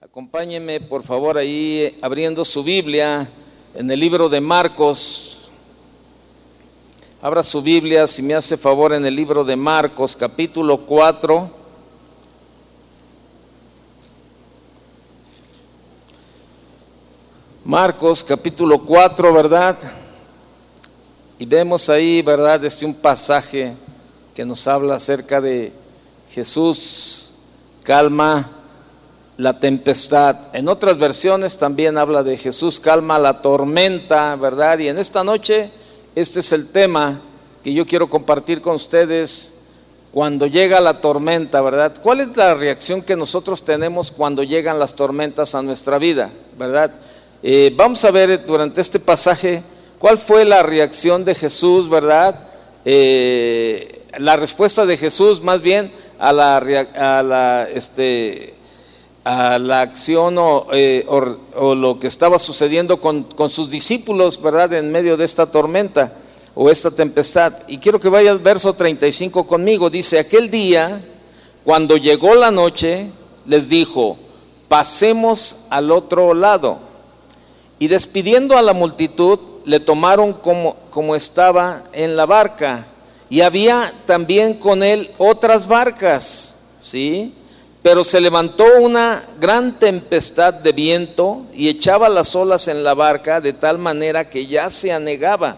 Acompáñenme por favor ahí abriendo su Biblia en el libro de Marcos. Abra su Biblia, si me hace favor, en el libro de Marcos, capítulo 4. Marcos, capítulo 4, ¿verdad? Y vemos ahí, ¿verdad? Un pasaje que nos habla acerca de Jesús calma la tempestad. En otras versiones también habla de Jesús calma la tormenta, ¿verdad? Y en esta noche este es el tema que yo quiero compartir con ustedes cuando llega la tormenta, ¿verdad? ¿Cuál es la reacción que nosotros tenemos cuando llegan las tormentas a nuestra vida, ¿verdad? Vamos a ver durante este pasaje cuál fue la reacción de Jesús, ¿verdad? La respuesta de Jesús más bien a la acción o lo que estaba sucediendo con sus discípulos, ¿verdad? En medio de esta tormenta o esta tempestad. Y quiero que vaya al verso 35 conmigo. Dice: aquel día, cuando llegó la noche, les dijo: pasemos al otro lado. Y despidiendo a la multitud, le tomaron como estaba en la barca. Y había también con él otras barcas, ¿sí? Pero se levantó una gran tempestad de viento y echaba las olas en la barca de tal manera que ya se anegaba.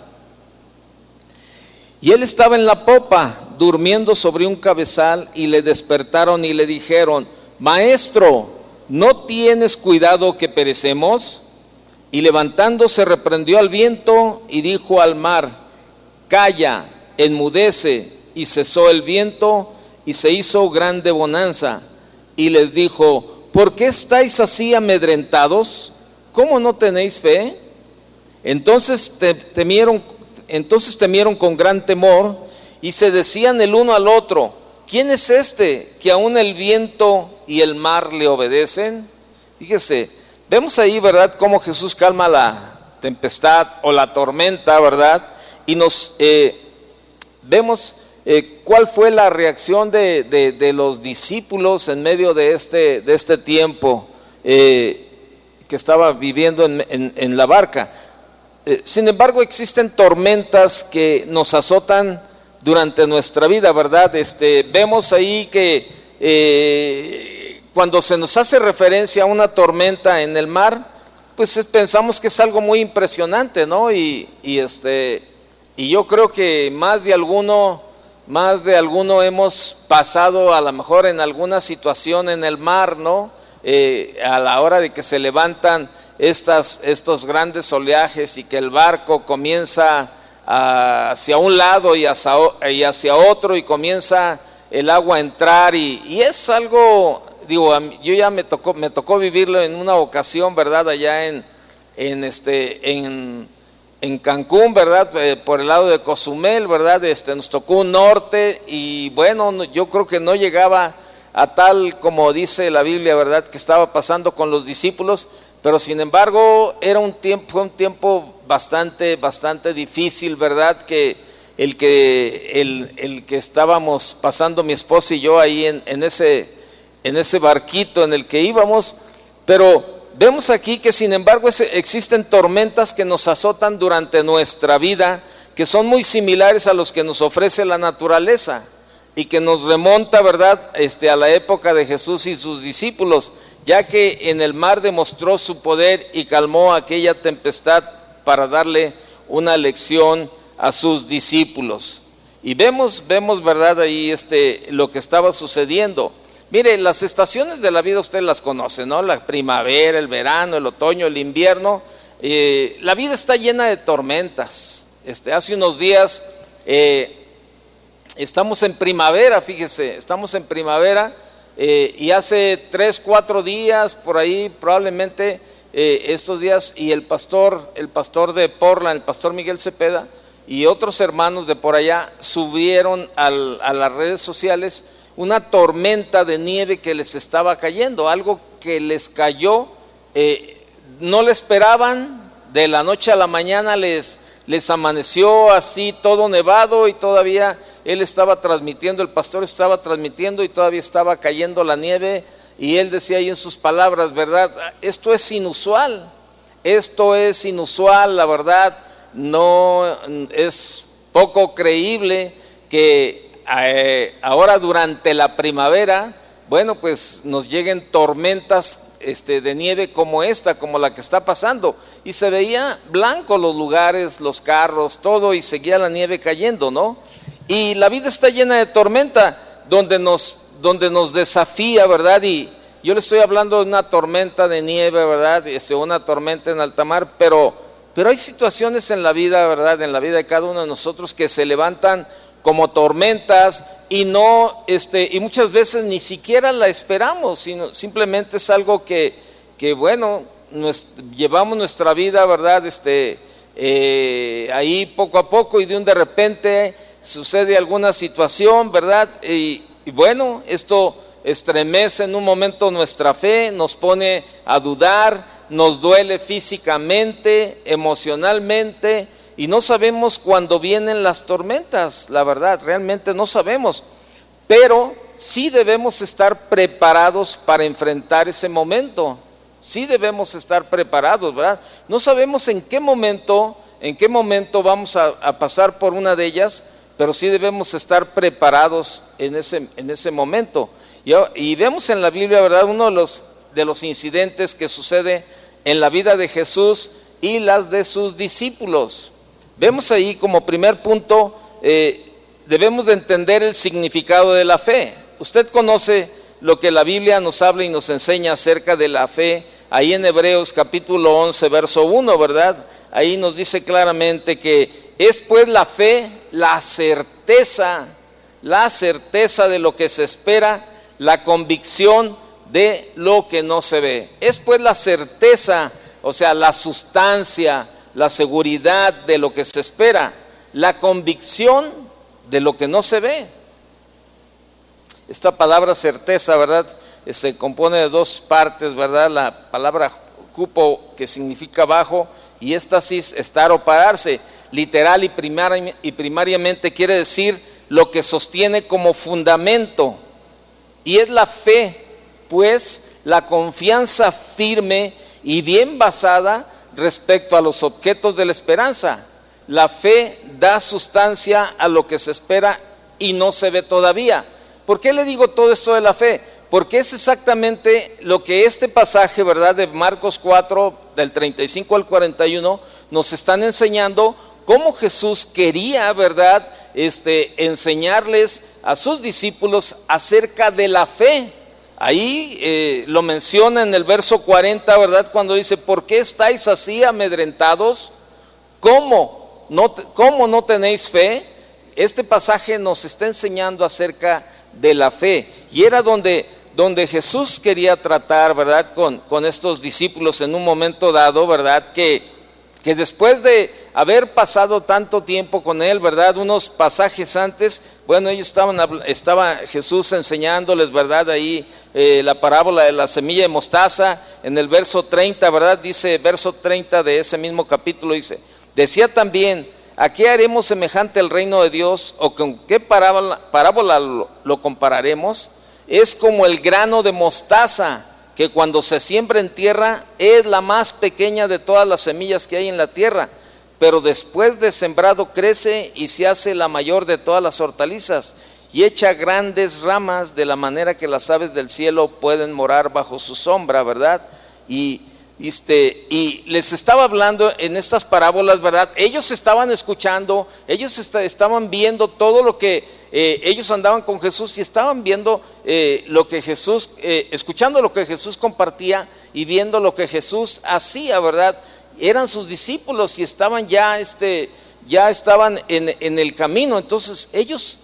Y él estaba en la popa, durmiendo sobre un cabezal, y le despertaron y le dijeron: Maestro, ¿no tienes cuidado que perecemos? Y levantándose reprendió al viento y dijo al mar: Calla, enmudece. Y cesó el viento y se hizo grande bonanza. Y les dijo: ¿por qué estáis así amedrentados? ¿Cómo no tenéis fe? Entonces temieron con gran temor y se decían el uno al otro: ¿quién es este que aún el viento y el mar le obedecen? Fíjese, vemos ahí, ¿verdad?, cómo Jesús calma la tempestad o la tormenta, ¿verdad? Y nos vemos cuál fue la reacción de los discípulos en medio de este tiempo que estaba viviendo en la barca. Sin embargo, existen tormentas que nos azotan durante nuestra vida, ¿verdad? Vemos ahí que cuando se nos hace referencia a una tormenta en el mar, pues pensamos que es algo muy impresionante, ¿no? Y yo creo que más de alguno hemos pasado a lo mejor en alguna situación en el mar, ¿no? A la hora de que se levantan estos grandes oleajes y que el barco comienza hacia un lado y hacia otro, y comienza el agua a entrar y es algo, digo, yo ya me tocó vivirlo en una ocasión, ¿verdad? Allá en Cancún, ¿verdad? Por el lado de Cozumel, ¿verdad? Nos tocó un norte y bueno, yo creo que no llegaba a tal como dice la Biblia, ¿verdad?, que estaba pasando con los discípulos, pero sin embargo fue un tiempo bastante difícil, ¿verdad? Que el que estábamos pasando mi esposa y yo ahí en ese barquito en el que íbamos, pero vemos aquí que sin embargo existen tormentas que nos azotan durante nuestra vida, que son muy similares a los que nos ofrece la naturaleza y que nos remonta, ¿verdad?, a la época de Jesús y sus discípulos, ya que en el mar demostró su poder y calmó aquella tempestad para darle una lección a sus discípulos. Y vemos, ¿verdad?, ahí lo que estaba sucediendo. Mire, las estaciones de la vida usted las conoce, ¿no? La primavera, el verano, el otoño, el invierno. La vida está llena de tormentas. Hace unos días estamos en primavera, fíjese, estamos en primavera y hace 3-4 días por ahí probablemente estos días, y el pastor de Portland, el pastor Miguel Cepeda y otros hermanos de por allá subieron a las redes sociales una tormenta de nieve que les estaba cayendo, algo que les cayó, no le esperaban, de la noche a la mañana les amaneció así todo nevado, y todavía el pastor estaba transmitiendo y todavía estaba cayendo la nieve, y él decía ahí en sus palabras, ¿verdad? Esto es inusual, la verdad, no es poco creíble que ahora durante la primavera, bueno, pues nos lleguen tormentas de nieve como esta, como la que está pasando, y se veía blanco los lugares, los carros, todo, y seguía la nieve cayendo, ¿no? Y la vida está llena de tormenta, donde nos desafía, ¿verdad? Y yo le estoy hablando de una tormenta de nieve, ¿verdad? Una tormenta en alta mar, pero hay situaciones en la vida, ¿verdad? En la vida de cada uno de nosotros que se levantan como tormentas y y muchas veces ni siquiera la esperamos, sino simplemente es algo que bueno, llevamos nuestra vida, ¿verdad? Ahí poco a poco, y de repente sucede alguna situación, ¿verdad? Y bueno, esto estremece en un momento nuestra fe, nos pone a dudar, nos duele físicamente, emocionalmente, y no sabemos cuándo vienen las tormentas, la verdad, realmente no sabemos, pero sí debemos estar preparados para enfrentar ese momento, sí debemos estar preparados, ¿verdad? No sabemos en qué momento vamos a pasar por una de ellas, pero sí debemos estar preparados en ese momento. Y vemos en la Biblia, ¿verdad?, uno de los incidentes que sucede en la vida de Jesús y las de sus discípulos. Vemos ahí como primer punto, debemos de entender el significado de la fe. Usted conoce lo que la Biblia nos habla y nos enseña acerca de la fe, ahí en Hebreos capítulo 11, verso 1, ¿verdad? Ahí nos dice claramente que es pues la fe, la certeza de lo que se espera, la convicción de lo que no se ve. Es pues la certeza, o sea, la sustancia, la seguridad de lo que se espera, la convicción de lo que no se ve. Esta palabra certeza, ¿verdad?, se compone de dos partes, ¿verdad? La palabra hupo, que significa bajo, y éstasis, estar o pararse. Literal y primariamente quiere decir lo que sostiene como fundamento. Y es la fe, pues, la confianza firme y bien basada respecto a los objetos de la esperanza. La fe da sustancia a lo que se espera y no se ve todavía. ¿Por qué le digo todo esto de la fe? Porque es exactamente lo que este pasaje, ¿verdad?, de Marcos 4, del 35 al 41, nos están enseñando cómo Jesús quería, ¿verdad?, enseñarles a sus discípulos acerca de la fe. Ahí lo menciona en el verso 40, ¿verdad?, cuando dice: ¿por qué estáis así amedrentados? ¿Cómo no tenéis fe? Este pasaje nos está enseñando acerca de la fe, y era donde Jesús quería tratar, ¿verdad?, con estos discípulos en un momento dado, ¿verdad?, que después de haber pasado tanto tiempo con él, ¿verdad?, unos pasajes antes, bueno, ellos estaba Jesús enseñándoles, ¿verdad?, ahí la parábola de la semilla de mostaza. En el verso 30, ¿verdad?, dice, verso 30 de ese mismo capítulo, dice: decía también, ¿a qué haremos semejante el reino de Dios? ¿O con qué parábola lo compararemos? Es como el grano de mostaza, que cuando se siembra en tierra es la más pequeña de todas las semillas que hay en la tierra, pero después de sembrado crece y se hace la mayor de todas las hortalizas, y echa grandes ramas, de la manera que las aves del cielo pueden morar bajo su sombra, ¿verdad? Y les estaba hablando en estas parábolas, ¿verdad? Ellos estaban escuchando, ellos estaban viendo todo lo que ellos andaban con Jesús, y estaban viendo lo que Jesús, escuchando lo que Jesús compartía y viendo lo que Jesús hacía, ¿verdad? Eran sus discípulos y estaban ya estaban en el camino. Entonces ellos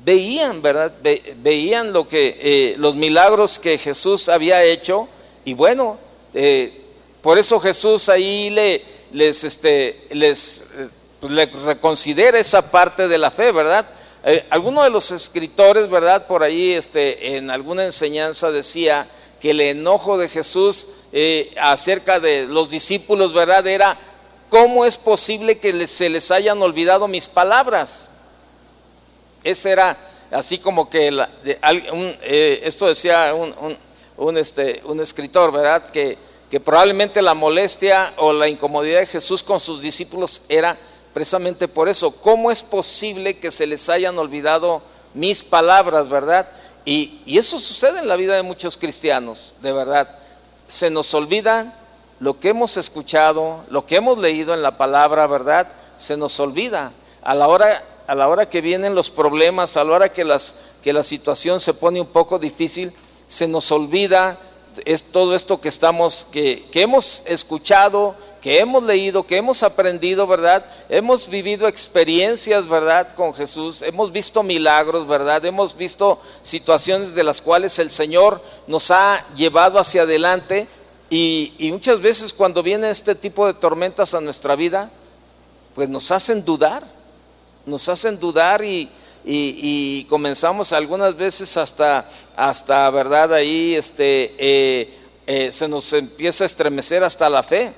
veían, ¿verdad? Veían lo que los milagros que Jesús había hecho, y bueno, por eso Jesús ahí les reconsidera esa parte de la fe, ¿verdad? Alguno de los escritores, ¿verdad?, por ahí en alguna enseñanza decía que el enojo de Jesús acerca de los discípulos, ¿verdad?, era: ¿cómo es posible que se les hayan olvidado mis palabras? Ese era así como que esto decía un escritor, ¿verdad? Que probablemente la molestia o la incomodidad de Jesús con sus discípulos era precisamente por eso. ¿Cómo es posible que se les hayan olvidado mis palabras, verdad? Y eso sucede en la vida de muchos cristianos, de verdad. Se nos olvida lo que hemos escuchado, lo que hemos leído en la palabra, ¿verdad? Se nos olvida. A la hora que vienen los problemas, a la hora que la situación se pone un poco difícil, se nos olvida es todo esto que hemos escuchado, que hemos leído, que hemos aprendido, ¿verdad? Hemos vivido experiencias, ¿verdad? Con Jesús, hemos visto milagros, ¿verdad? Hemos visto situaciones de las cuales el Señor nos ha llevado hacia adelante y muchas veces cuando vienen este tipo de tormentas a nuestra vida, pues nos hacen dudar y comenzamos algunas veces hasta ¿verdad? Ahí se nos empieza a estremecer hasta la fe.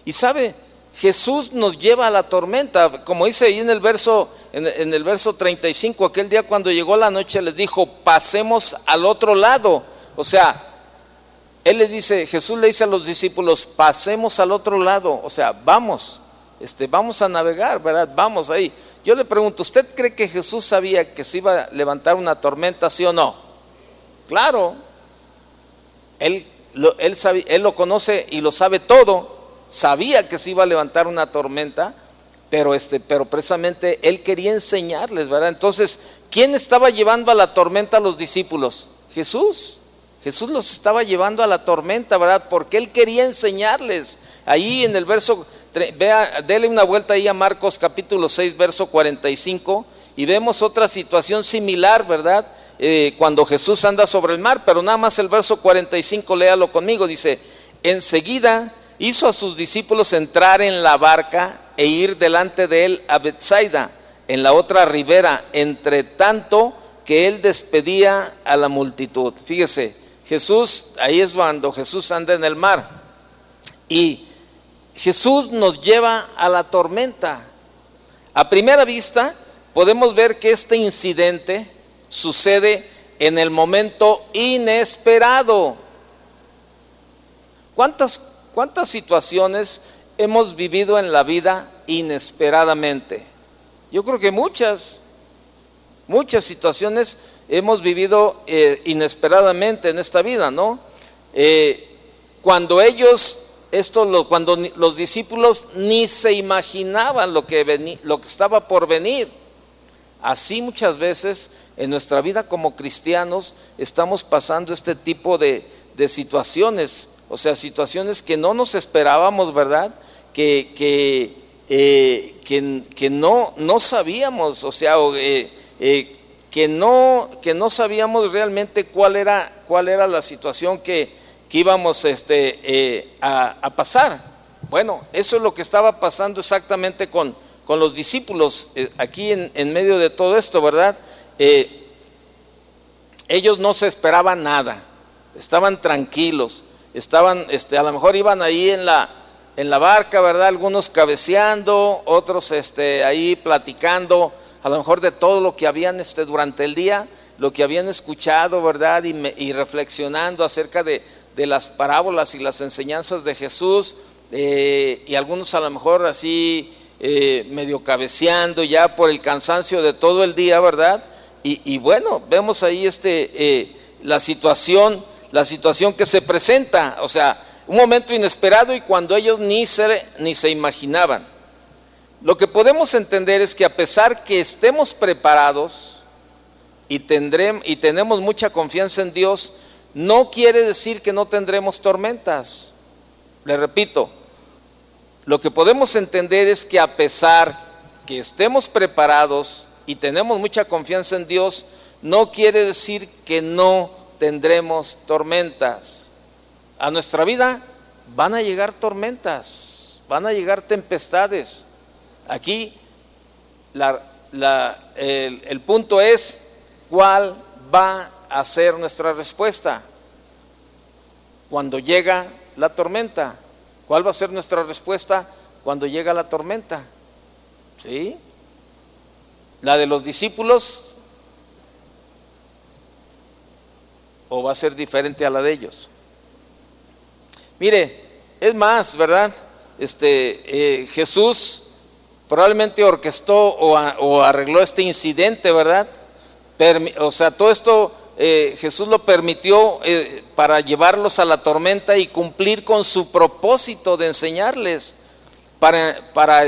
Y sabe, Jesús nos lleva a la tormenta, como dice ahí en el verso 35, aquel día cuando llegó la noche les dijo, pasemos al otro lado. O sea, Jesús le dice a los discípulos, pasemos al otro lado, o sea, vamos a navegar, ¿verdad? Vamos ahí. Yo le pregunto, ¿usted cree que Jesús sabía que se iba a levantar una tormenta, sí o no? Claro, Él lo conoce y lo sabe todo. Sabía que se iba a levantar una tormenta, pero precisamente Él quería enseñarles, ¿verdad? Entonces, ¿quién estaba llevando a la tormenta a los discípulos? Jesús los estaba llevando a la tormenta, ¿verdad? Porque Él quería enseñarles. Ahí en el verso, dele una vuelta ahí a Marcos capítulo 6, verso 45, y vemos otra situación similar, ¿verdad? Cuando Jesús anda sobre el mar, pero nada más el verso 45, léalo conmigo, dice, enseguida hizo a sus discípulos entrar en la barca e ir delante de él a Betsaida, en la otra ribera, entre tanto que él despedía a la multitud. Fíjese, ahí es cuando Jesús anda en el mar y Jesús nos lleva a la tormenta. A primera vista podemos ver que este incidente sucede en el momento inesperado. ¿Cuántas situaciones hemos vivido en la vida inesperadamente? Yo creo que muchas situaciones hemos vivido inesperadamente en esta vida, ¿no? Cuando los discípulos ni se imaginaban lo que estaba por venir. Así muchas veces en nuestra vida como cristianos estamos pasando este tipo de situaciones. O sea, situaciones que no nos esperábamos, ¿verdad? Que no sabíamos, o sea, que no sabíamos realmente cuál era la situación que íbamos a pasar. Bueno, eso es lo que estaba pasando exactamente con los discípulos aquí en medio de todo esto, ¿verdad? Ellos no se esperaban nada, estaban tranquilos. A lo mejor iban ahí en la barca, ¿verdad? Algunos cabeceando, otros ahí platicando, a lo mejor de todo lo que habían durante el día, lo que habían escuchado, ¿verdad? Y reflexionando acerca de las parábolas y las enseñanzas de Jesús, y algunos a lo mejor así medio cabeceando ya por el cansancio de todo el día, ¿verdad? Y bueno, vemos ahí la situación que se presenta, o sea, un momento inesperado y cuando ellos ni se imaginaban. Lo que podemos entender es que a pesar que estemos preparados y tenemos mucha confianza en Dios, no quiere decir que no tendremos tormentas. Le repito, lo que podemos entender es que a pesar que estemos preparados y tenemos mucha confianza en Dios, no quiere decir que no tendremos tormentas. A nuestra vida van a llegar tormentas, van a llegar tempestades. Aquí el punto es cuál va a ser nuestra respuesta cuando llega la tormenta. ¿Cuál va a ser nuestra respuesta cuando llega la tormenta? ¿Sí? La de los discípulos o va a ser diferente a la de ellos? Mire, es más, ¿verdad? Jesús probablemente orquestó o arregló este incidente, ¿verdad? O sea, todo esto Jesús lo permitió para llevarlos a la tormenta y cumplir con su propósito de enseñarles, para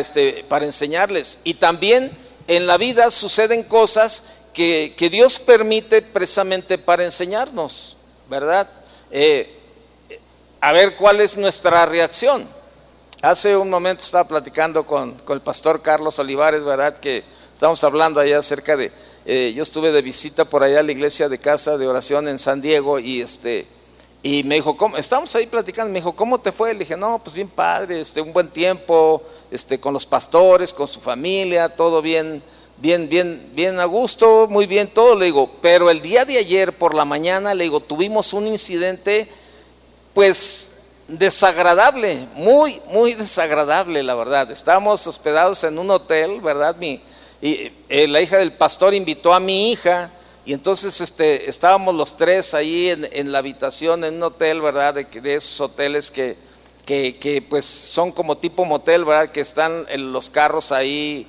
enseñarles. Y también en la vida suceden cosas que Dios permite precisamente para enseñarnos, ¿verdad? A ver cuál es nuestra reacción. Hace un momento estaba platicando con el pastor Carlos Olivares, ¿verdad? Que estamos hablando allá acerca de, yo estuve de visita por allá a la iglesia de casa de oración en San Diego y me dijo, estamos ahí platicando, me dijo, ¿cómo te fue? Le dije, no, pues bien padre, un buen tiempo, con los pastores, con su familia, todo bien a gusto, muy bien todo. Le digo, pero el día de ayer por la mañana, le digo, tuvimos un incidente, pues desagradable, muy desagradable, la verdad. Estábamos hospedados en un hotel, ¿verdad? La hija del pastor invitó a mi hija y entonces estábamos los tres ahí en la habitación en un hotel, ¿verdad? De esos hoteles que pues son como tipo motel, ¿verdad? Que están en los carros ahí,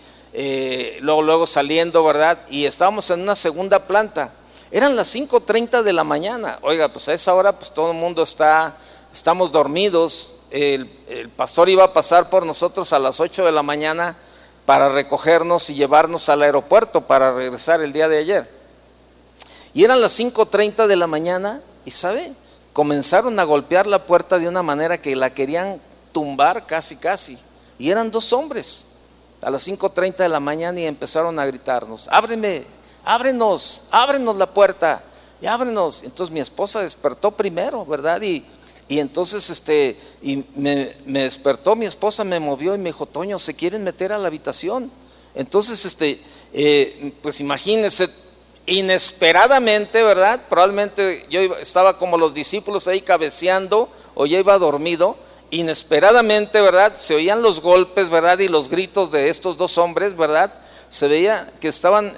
luego saliendo, ¿verdad? Y estábamos en una segunda planta. Eran las 5:30 de la mañana. Oiga, pues a esa hora pues todo el mundo estamos dormidos. El pastor iba a pasar por nosotros a las 8 de la mañana para recogernos y llevarnos al aeropuerto para regresar el día de ayer. Y eran las 5:30 de la mañana y ¿sabe? Comenzaron a golpear la puerta de una manera que la querían tumbar casi. Y eran dos hombres a las 5:30 de la mañana y empezaron a gritarnos, ábrenos la puerta, y ábrenos. Entonces mi esposa despertó primero, ¿verdad? Y entonces me despertó mi esposa, me movió y me dijo, Toño, se quieren meter a la habitación. Entonces pues imagínense, inesperadamente, ¿verdad? Probablemente yo estaba como los discípulos ahí cabeceando o ya iba dormido. Inesperadamente, ¿verdad? Se oían los golpes, ¿verdad? Y los gritos de estos dos hombres, ¿verdad? Se veía que estaban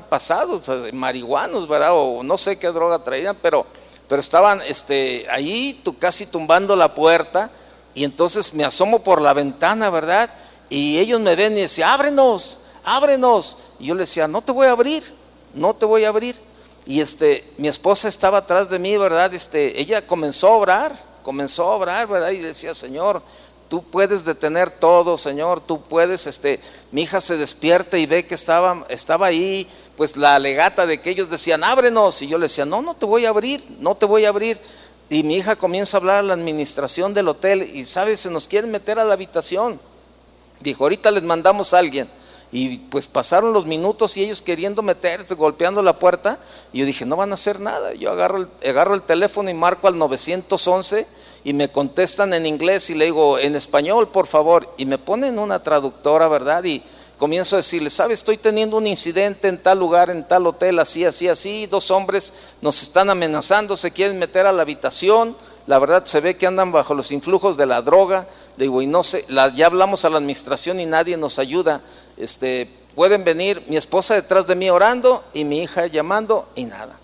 pasados, marihuanos, ¿verdad? O no sé qué droga traían, pero estaban ahí casi tumbando la puerta. Y entonces me asomo por la ventana, ¿verdad? Y ellos me ven y decían, ábrenos. Y yo les decía, no te voy a abrir. Y mi esposa estaba atrás de mí, ¿verdad? Ella comenzó a orar, ¿verdad? Y decía, Señor, tú puedes detener todo, Señor, tú puedes. Mi hija se despierta y ve que estaba ahí, pues la alegata de que ellos decían, ábrenos. Y yo le decía, no te voy a abrir. Y mi hija comienza a hablar a la administración del hotel y, ¿sabes? Se nos quieren meter a la habitación. Dijo, ahorita les mandamos a alguien. Y pues pasaron los minutos y ellos queriendo meterse, golpeando la puerta. Y yo dije, no van a hacer nada. Yo agarro el teléfono y marco al 911 y me contestan en inglés y le digo, en español, por favor. Y me ponen una traductora, ¿verdad? Y comienzo a decirles, ¿sabes? Estoy teniendo un incidente en tal lugar, en tal hotel, así. Dos hombres nos están amenazando, se quieren meter a la habitación. La verdad se ve que andan bajo los influjos de la droga. Le digo, y no sé, ya hablamos a la administración y nadie nos ayuda. Pueden venir. Mi esposa detrás de mí orando y mi hija llamando y nada.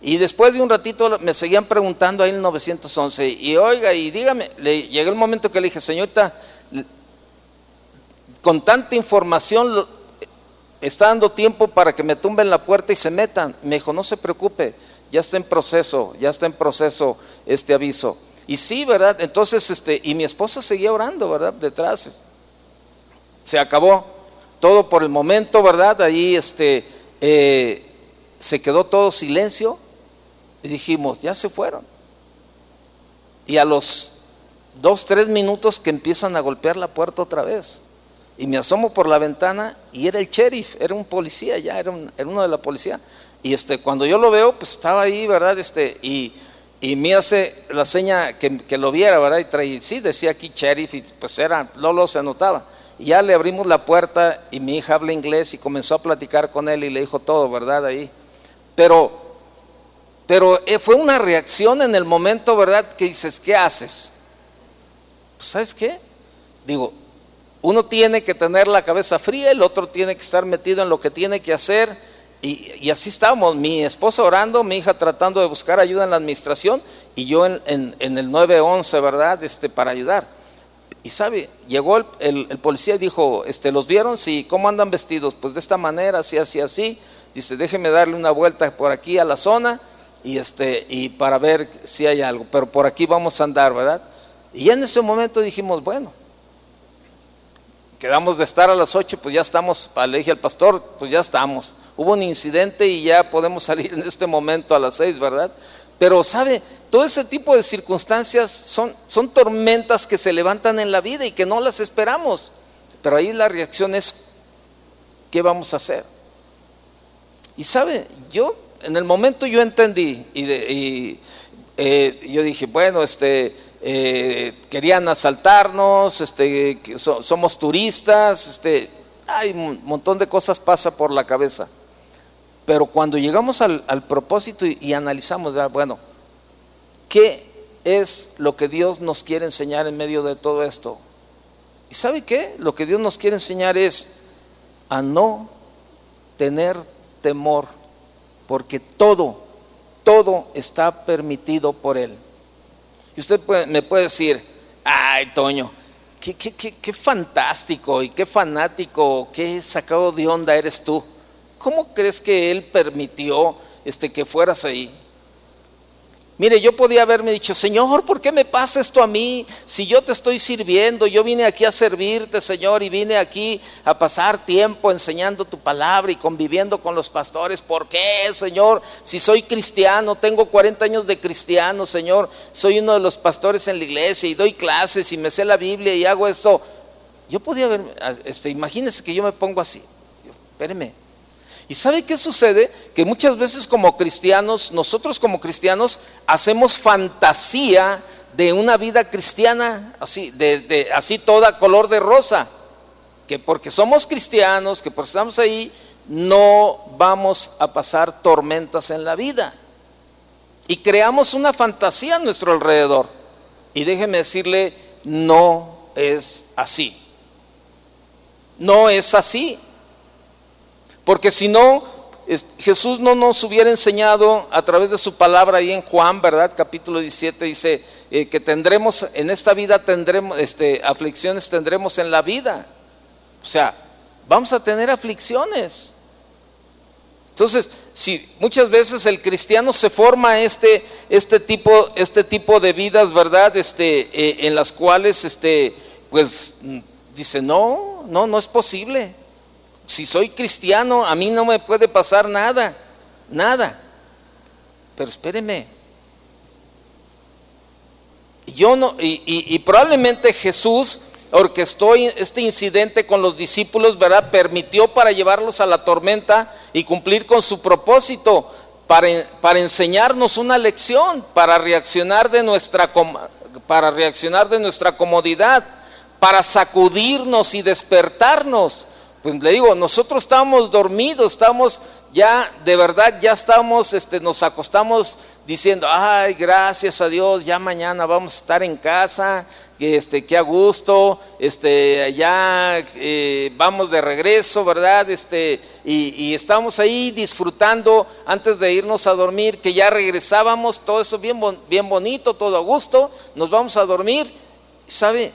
Y después de un ratito me seguían preguntando ahí en el 911 y oiga, y dígame, llegó el momento que le dije, señorita, con tanta información está dando tiempo para que me tumben la puerta y se metan. Me dijo, no se preocupe, ya está en proceso este aviso. Y sí, ¿verdad? Entonces, y mi esposa seguía orando, ¿verdad? Detrás. Se acabó todo por el momento, ¿verdad? Ahí se quedó todo silencio y dijimos, ya se fueron. Y a los 2-3 minutos que empiezan a golpear la puerta otra vez. Y me asomo por la ventana y era el sheriff, era un policía ya, era uno de la policía. Y cuando yo lo veo, pues estaba ahí, ¿verdad? Y me hace la seña que lo viera, ¿verdad? Y sí, decía aquí sheriff y pues Lolo se anotaba. Y ya le abrimos la puerta y mi hija habla inglés y comenzó a platicar con él y le dijo todo, ¿verdad? Ahí. Pero fue una reacción en el momento, ¿verdad? Que dices, ¿qué haces? Pues ¿sabes qué? Digo, uno tiene que tener la cabeza fría, el otro tiene que estar metido en lo que tiene que hacer Y así estábamos, mi esposa orando, mi hija tratando de buscar ayuda en la administración y yo en el 911, ¿verdad? Para ayudar. Y sabe, llegó el policía y dijo, ¿los vieron? Sí, ¿cómo andan vestidos? Pues de esta manera, así, así, así. Dice, déjeme darle una vuelta por aquí a la zona y para ver si hay algo, pero por aquí vamos a andar, ¿verdad? Y ya en ese momento dijimos, bueno, quedamos de estar a las 8, pues ya estamos, le dije al pastor, pues ya estamos. Hubo un incidente y ya podemos salir en este momento a las 6, ¿verdad? Pero sabe, todo ese tipo de circunstancias son tormentas que se levantan en la vida y que no las esperamos. Pero ahí la reacción es, ¿qué vamos a hacer? Y sabe, yo en el momento yo entendí yo dije, bueno, querían asaltarnos, somos turistas, hay un montón de cosas pasa por la cabeza. Pero cuando llegamos al propósito y analizamos, bueno, ¿qué es lo que Dios nos quiere enseñar en medio de todo esto? ¿Y sabe qué? Lo que Dios nos quiere enseñar es a no tener temor, porque todo está permitido por Él. Y usted me puede decir, ay, Toño, qué fantástico y qué fanático, qué sacado de onda eres tú. ¿Cómo crees que Él permitió que fueras ahí? Mire, yo podía haberme dicho, Señor, ¿por qué me pasa esto a mí? Si yo te estoy sirviendo, yo vine aquí a servirte, Señor, y vine aquí a pasar tiempo enseñando tu palabra y conviviendo con los pastores. ¿Por qué, Señor? Si soy cristiano, tengo 40 años de cristiano, Señor, soy uno de los pastores en la iglesia y doy clases y me sé la Biblia y hago esto. Yo podía haber, imagínense que yo me pongo así. Espéreme. ¿Y sabe qué sucede? Que muchas veces como cristianos, nosotros como cristianos hacemos fantasía de una vida cristiana así, así toda color de rosa, que porque somos cristianos, que porque estamos ahí, no vamos a pasar tormentas en la vida. Y creamos una fantasía a nuestro alrededor. Y déjeme decirle, no es así. No es así. Porque si no, Jesús no nos hubiera enseñado a través de su palabra ahí en Juan, ¿verdad? Capítulo 17 dice que tendremos, en esta vida tendremos, aflicciones tendremos en la vida. O sea, vamos a tener aflicciones. Entonces, si muchas veces el cristiano se forma este tipo de vidas, ¿verdad? En las cuales, pues, dice, no es posible. Si soy cristiano, a mí no me puede pasar nada. Pero espéreme. Y probablemente Jesús orquestó este incidente con los discípulos, ¿verdad? Permitió para llevarlos a la tormenta y cumplir con su propósito, para enseñarnos una lección, para reaccionar de nuestra comodidad, para sacudirnos y despertarnos. Pues le digo, nosotros estábamos dormidos, estamos ya, de verdad, ya estamos, nos acostamos diciendo, ay, gracias a Dios, ya mañana vamos a estar en casa, qué a gusto, ya vamos de regreso, ¿verdad? Y estamos ahí disfrutando antes de irnos a dormir, que ya regresábamos, todo eso bien bonito, todo a gusto, nos vamos a dormir, ¿sabe?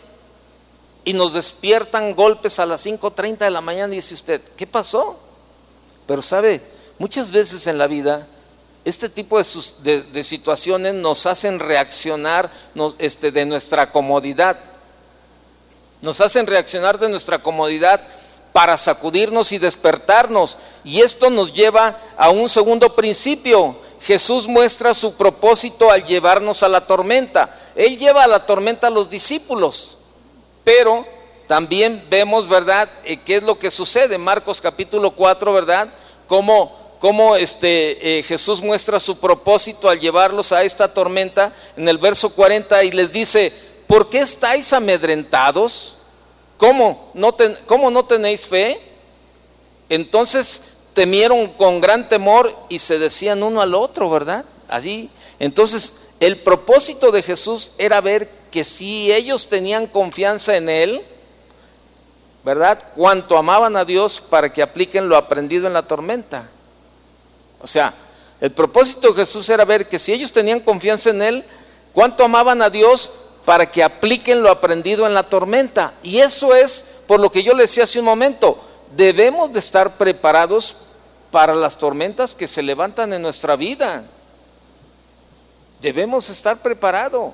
Y nos despiertan golpes a las 5:30 de la mañana y dice usted, ¿qué pasó? Pero sabe, muchas veces en la vida, este tipo de situaciones nos hacen reaccionar de nuestra comodidad. Nos hacen reaccionar de nuestra comodidad para sacudirnos y despertarnos. Y esto nos lleva a un segundo principio. Jesús muestra su propósito al llevarnos a la tormenta. Él lleva a la tormenta a los discípulos. Pero también vemos, ¿verdad?, qué es lo que sucede. Marcos capítulo 4, ¿verdad? Cómo Jesús muestra su propósito al llevarlos a esta tormenta en el verso 40 y les dice, ¿por qué estáis amedrentados? ¿Cómo no tenéis fe? Entonces temieron con gran temor y se decían uno al otro, ¿verdad? Allí. Entonces el propósito de Jesús era ver que si ellos tenían confianza en Él, ¿verdad?, cuánto amaban a Dios, para que apliquen lo aprendido en la tormenta. O sea, el propósito de Jesús era ver que si ellos tenían confianza en Él, cuánto amaban a Dios para que apliquen lo aprendido en la tormenta. Y eso es por lo que yo les decía hace un momento, debemos de estar preparados para las tormentas que se levantan en nuestra vida. Debemos estar preparados.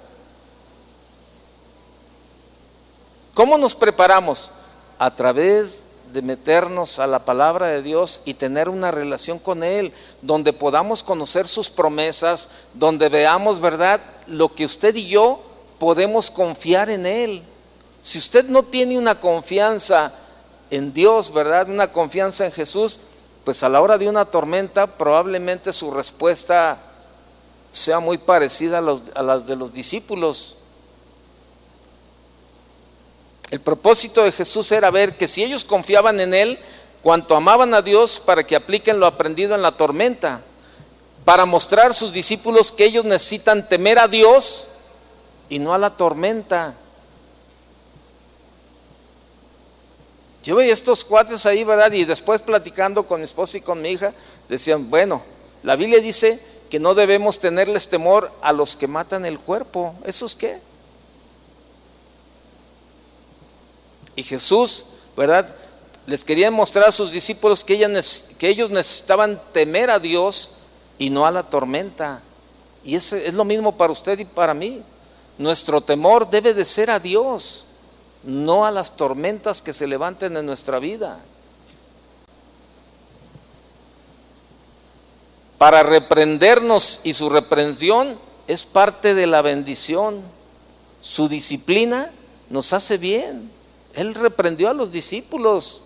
¿Cómo nos preparamos? A través de meternos a la palabra de Dios y tener una relación con Él, donde podamos conocer sus promesas, donde veamos, ¿verdad?, lo que usted y yo podemos confiar en Él. Si usted no tiene una confianza en Dios, ¿verdad?, una confianza en Jesús, pues a la hora de una tormenta probablemente su respuesta sea muy parecida a las de los discípulos. El propósito de Jesús era ver que si ellos confiaban en Él, cuanto amaban a Dios para que apliquen lo aprendido en la tormenta, para mostrar a sus discípulos que ellos necesitan temer a Dios y no a la tormenta. Yo veía estos cuates ahí, ¿verdad? Y después platicando con mi esposa y con mi hija, decían, bueno, la Biblia dice que no debemos tenerles temor a los que matan el cuerpo. ¿Esos qué? Y Jesús, ¿verdad?, les quería mostrar a sus discípulos que ellos necesitaban temer a Dios y no a la tormenta. Y ese es lo mismo para usted y para mí. Nuestro temor debe de ser a Dios, no a las tormentas que se levanten en nuestra vida. Para reprendernos, y su reprensión es parte de la bendición. Su disciplina nos hace bien. Él reprendió a los discípulos,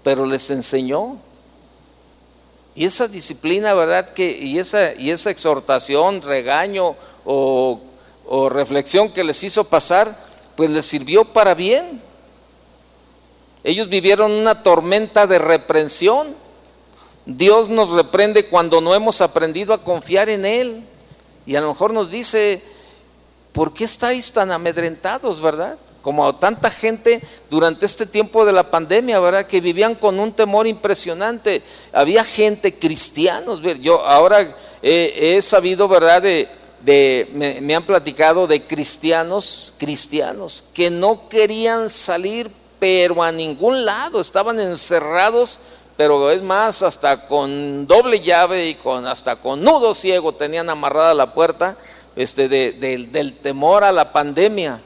pero les enseñó. Y esa disciplina, ¿verdad?, y esa exhortación, regaño o reflexión que les hizo pasar, pues les sirvió para bien. Ellos vivieron una tormenta de reprensión. Dios nos reprende cuando no hemos aprendido a confiar en Él. Y a lo mejor nos dice, ¿por qué estáis tan amedrentados, verdad? Como tanta gente durante este tiempo de la pandemia, ¿verdad?, que vivían con un temor impresionante. Había gente, cristianos, yo ahora he sabido, ¿verdad?, me han platicado de cristianos que no querían salir, pero a ningún lado, estaban encerrados, pero es más, hasta con doble llave y hasta con nudo ciego tenían amarrada la puerta del temor a la pandemia.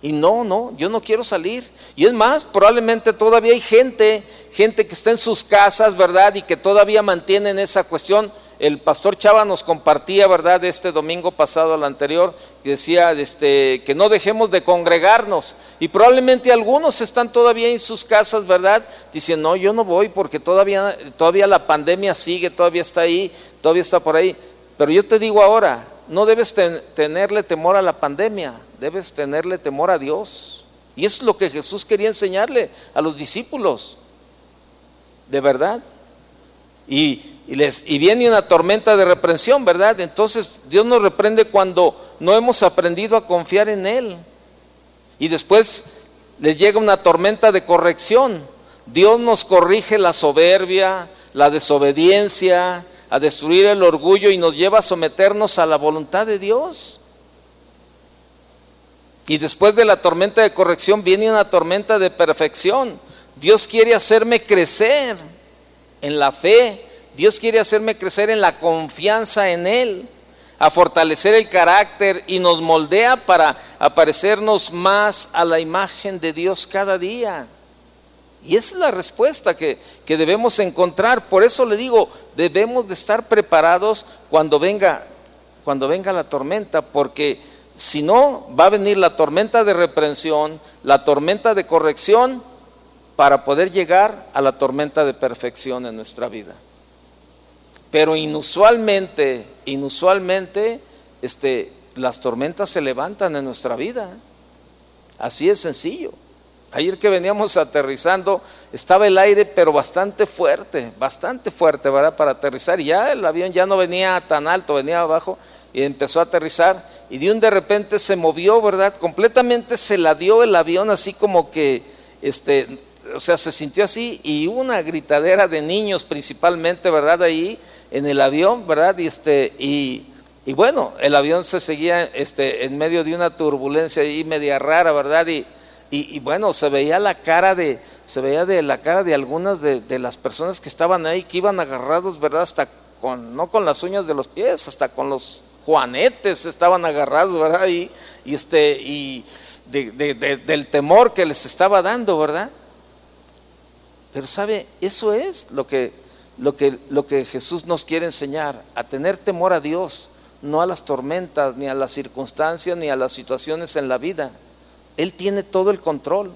Y no, yo no quiero salir. Y es más, probablemente todavía hay gente que está en sus casas, ¿verdad?, y que todavía mantienen esa cuestión. El pastor Chava nos compartía, ¿verdad?, este domingo pasado al anterior, que decía que no dejemos de congregarnos. Y probablemente algunos están todavía en sus casas, ¿verdad?, dicen, no, yo no voy porque todavía la pandemia sigue, todavía está ahí, todavía está por ahí. Pero yo te digo ahora, no debes tenerle temor a la pandemia, debes tenerle temor a Dios. Y eso es lo que Jesús quería enseñarle a los discípulos, de verdad. Y viene una tormenta de reprensión, ¿verdad? Entonces Dios nos reprende cuando no hemos aprendido a confiar en Él. Y después les llega una tormenta de corrección. Dios nos corrige la soberbia, la desobediencia, a destruir el orgullo, y nos lleva a someternos a la voluntad de Dios. Y después de la tormenta de corrección viene una tormenta de perfección. Dios quiere hacerme crecer en la fe. Dios quiere hacerme crecer en la confianza en Él, a fortalecer el carácter, y nos moldea para parecernos más a la imagen de Dios cada día. Y esa es la respuesta que debemos encontrar. Por eso le digo, debemos de estar preparados cuando venga la tormenta, porque si no, va a venir la tormenta de reprensión, la tormenta de corrección, para poder llegar a la tormenta de perfección en nuestra vida. Pero inusualmente, las tormentas se levantan en nuestra vida. Así es sencillo. Ayer que veníamos aterrizando, estaba el aire, pero bastante fuerte, ¿verdad?, para aterrizar. Y ya el avión ya no venía tan alto, venía abajo, y empezó a aterrizar. Y de repente se movió, ¿verdad? Completamente se la dio el avión, así como que, se sintió así. Y una gritadera de niños principalmente, ¿verdad?, ahí, en el avión, ¿verdad? Y bueno, el avión se seguía en medio de una turbulencia ahí media rara, ¿verdad? Y bueno, se veía la cara de algunas de las personas que estaban ahí, que iban agarrados, ¿verdad? Hasta no con las uñas de los pies, hasta con los juanetes estaban agarrados, ¿verdad? Del temor que les estaba dando, ¿verdad? Pero sabe, eso es lo que Jesús nos quiere enseñar, a tener temor a Dios, no a las tormentas, ni a las circunstancias, ni a las situaciones en la vida. Él tiene todo el control.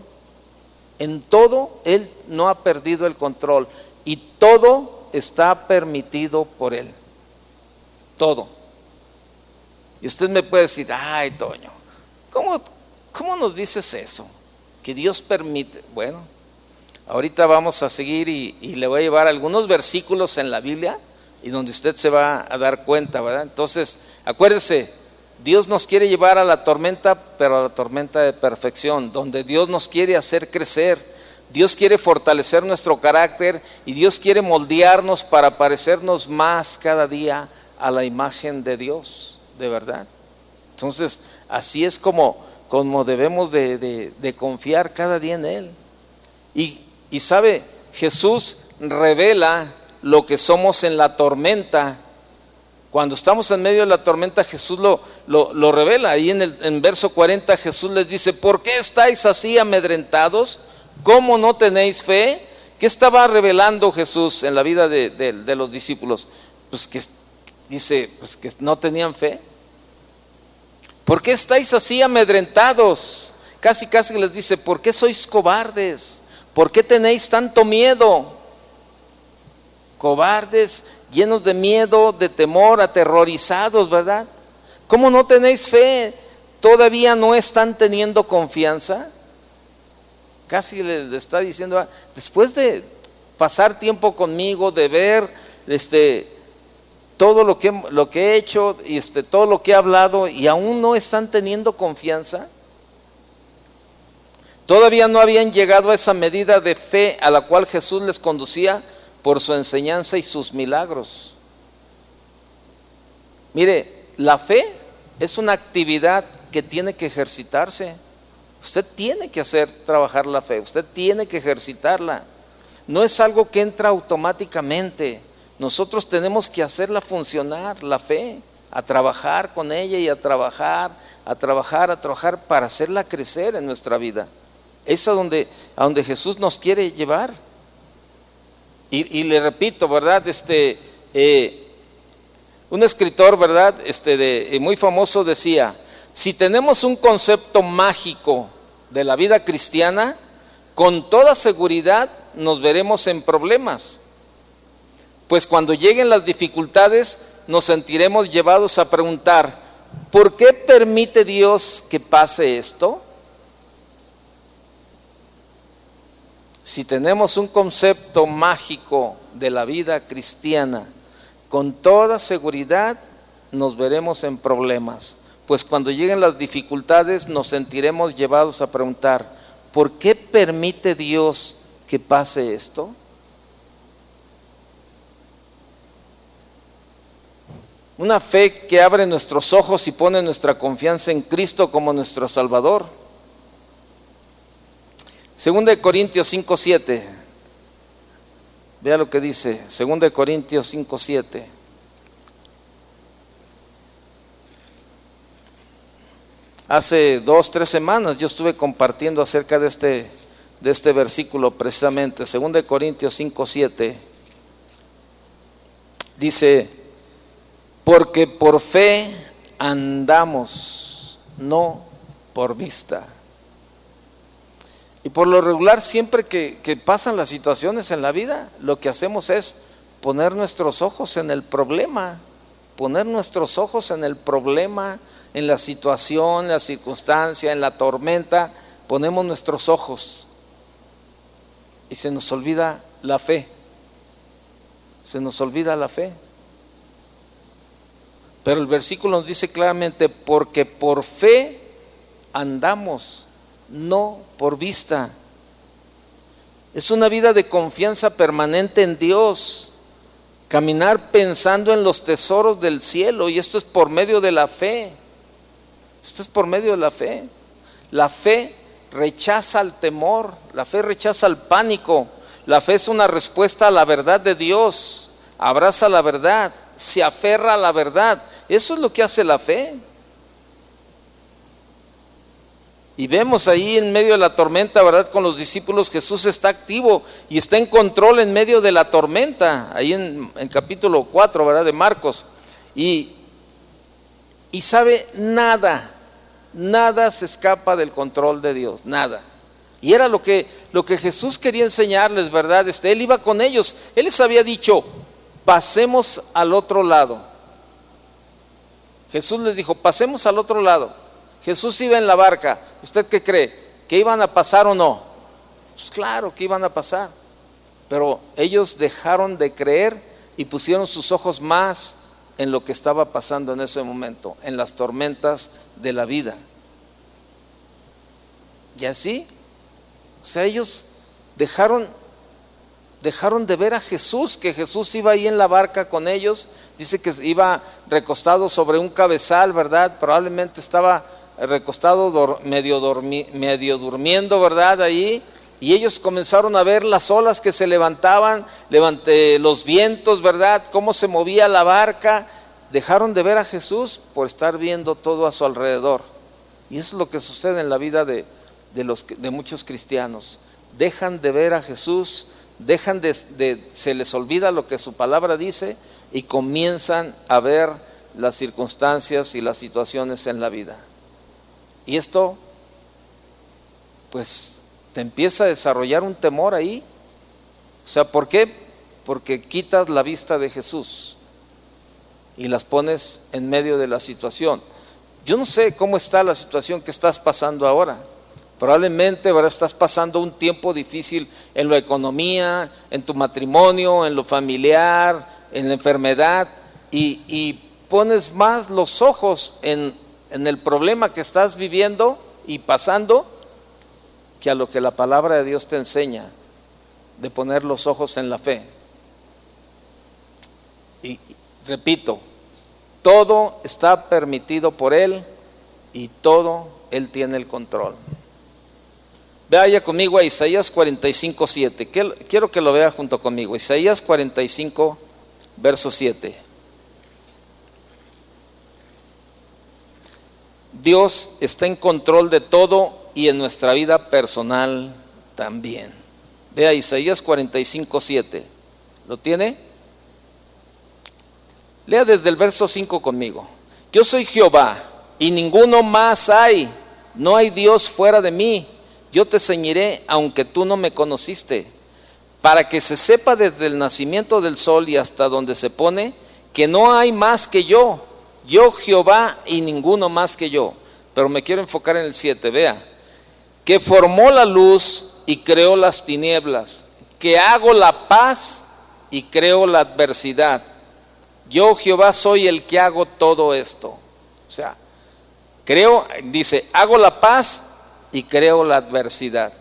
En todo Él no ha perdido el control, y todo está permitido por Él. Todo. Y usted me puede decir: ay, Toño, ¿cómo nos dices eso? Que Dios permite. Bueno, ahorita vamos a seguir y le voy a llevar algunos versículos en la Biblia y donde usted se va a dar cuenta, ¿verdad? Entonces, acuérdese, Dios nos quiere llevar a la tormenta, pero a la tormenta de perfección, donde Dios nos quiere hacer crecer. Dios quiere fortalecer nuestro carácter y Dios quiere moldearnos para parecernos más cada día a la imagen de Dios, de verdad. Entonces, así es como debemos de confiar cada día en Él. Y sabe, Jesús revela lo que somos en la tormenta. Cuando estamos en medio de la tormenta, Jesús lo revela. Ahí en verso 40 Jesús les dice: ¿por qué estáis así amedrentados? ¿Cómo no tenéis fe? ¿Qué estaba revelando Jesús en la vida de los discípulos? Pues que dice, pues que no tenían fe. ¿Por qué estáis así amedrentados? Casi les dice: ¿por qué sois cobardes? ¿Por qué tenéis tanto miedo? Cobardes, llenos de miedo, de temor, aterrorizados, ¿verdad? ¿Cómo no tenéis fe? ¿Todavía no están teniendo confianza? Casi le está diciendo: después de pasar tiempo conmigo, de ver todo lo que he hecho y todo lo que he hablado, y aún no están teniendo confianza. Todavía no habían llegado a esa medida de fe a la cual Jesús les conducía por su enseñanza y sus milagros. Mire, la fe es una actividad que tiene que ejercitarse. Usted tiene que hacer trabajar la fe, usted tiene que ejercitarla. No es algo que entra automáticamente. Nosotros tenemos que hacerla funcionar, la fe, a trabajar con ella y a trabajar para hacerla crecer en nuestra vida. Es a donde Jesús nos quiere llevar. Y le repito, ¿verdad? Un escritor, ¿verdad? Muy famoso decía: si tenemos un concepto mágico de la vida cristiana, con toda seguridad nos veremos en problemas. Pues cuando lleguen las dificultades, nos sentiremos llevados a preguntar: ¿por qué permite Dios que pase esto? Si tenemos un concepto mágico de la vida cristiana, con toda seguridad nos veremos en problemas. Pues cuando lleguen las dificultades, nos sentiremos llevados a preguntar: ¿por qué permite Dios que pase esto? Una fe que abre nuestros ojos y pone nuestra confianza en Cristo como nuestro Salvador. 2 Corintios 5:7. Vea lo que dice 2 Corintios 5:7. Hace 2-3 semanas yo estuve compartiendo acerca de este versículo precisamente. 2 Corintios 5:7 dice: porque por fe andamos, no por vista. Y por lo regular, siempre que pasan las situaciones en la vida, lo que hacemos es poner nuestros ojos en el problema, en la situación, en la circunstancia, en la tormenta. Ponemos nuestros ojos y se nos olvida la fe. Pero el versículo nos dice claramente: porque por fe andamos, no por vista. Es una vida de confianza permanente en Dios. Caminar pensando en los tesoros del cielo, y esto es por medio de la fe. Esto es por medio de la fe. La fe rechaza el temor, la fe rechaza el pánico. La fe es una respuesta a la verdad de Dios, abraza la verdad, se aferra a la verdad. Eso es lo que hace la fe. Y vemos ahí en medio de la tormenta, ¿verdad? Con los discípulos Jesús está activo y está en control en medio de la tormenta, ahí en capítulo 4, ¿verdad? De Marcos. Y sabe, nada se escapa del control de Dios, nada. Y era lo que Jesús quería enseñarles, ¿verdad? Él iba con ellos, Él les había dicho, pasemos al otro lado. Jesús les dijo, pasemos al otro lado. Jesús iba en la barca. ¿Usted qué cree? ¿Que iban a pasar o no? Pues claro que iban a pasar. Pero ellos dejaron de creer y pusieron sus ojos más en lo que estaba pasando en ese momento, en las tormentas de la vida. Y así, o sea, ellos dejaron de ver a Jesús, que Jesús iba ahí en la barca con ellos. Dice que iba recostado sobre un cabezal, ¿verdad? Probablemente estaba recostado medio durmiendo, ¿verdad? Ahí, y ellos comenzaron a ver las olas que se levantaban, los vientos, ¿verdad? Cómo se movía la barca. Dejaron de ver a Jesús por estar viendo todo a su alrededor. Y eso es lo que sucede en la vida de muchos cristianos. Dejan de ver a Jesús, se les olvida lo que su palabra dice y comienzan a ver las circunstancias y las situaciones en la vida. Y esto, pues, te empieza a desarrollar un temor ahí. O sea, ¿por qué? Porque quitas la vista de Jesús y las pones en medio de la situación. Yo no sé cómo está la situación que estás pasando ahora. Probablemente, ¿verdad?, estás pasando un tiempo difícil en la economía, en tu matrimonio, en lo familiar, en la enfermedad, y pones más los ojos en el problema que estás viviendo y pasando que a lo que la palabra de Dios te enseña, de poner los ojos en la fe. Y repito, todo está permitido por Él y todo Él tiene el control. Vaya conmigo a Isaías 45:7. Quiero que lo vea junto conmigo. Isaías 45, verso 7. Dios está en control de todo y en nuestra vida personal también. Vea Isaías 45:7. ¿Lo tiene? Lea desde el verso 5 conmigo. Yo soy Jehová y ninguno más hay. No hay Dios fuera de mí. Yo te ceñiré aunque tú no me conociste, para que se sepa desde el nacimiento del sol y hasta donde se pone, que no hay más que yo Jehová y ninguno más que yo. Pero me quiero enfocar en el 7, vea. Que formó la luz y creó las tinieblas, que hago la paz y creo la adversidad. Yo Jehová soy el que hago todo esto. O sea, creo, dice, hago la paz y creo la adversidad.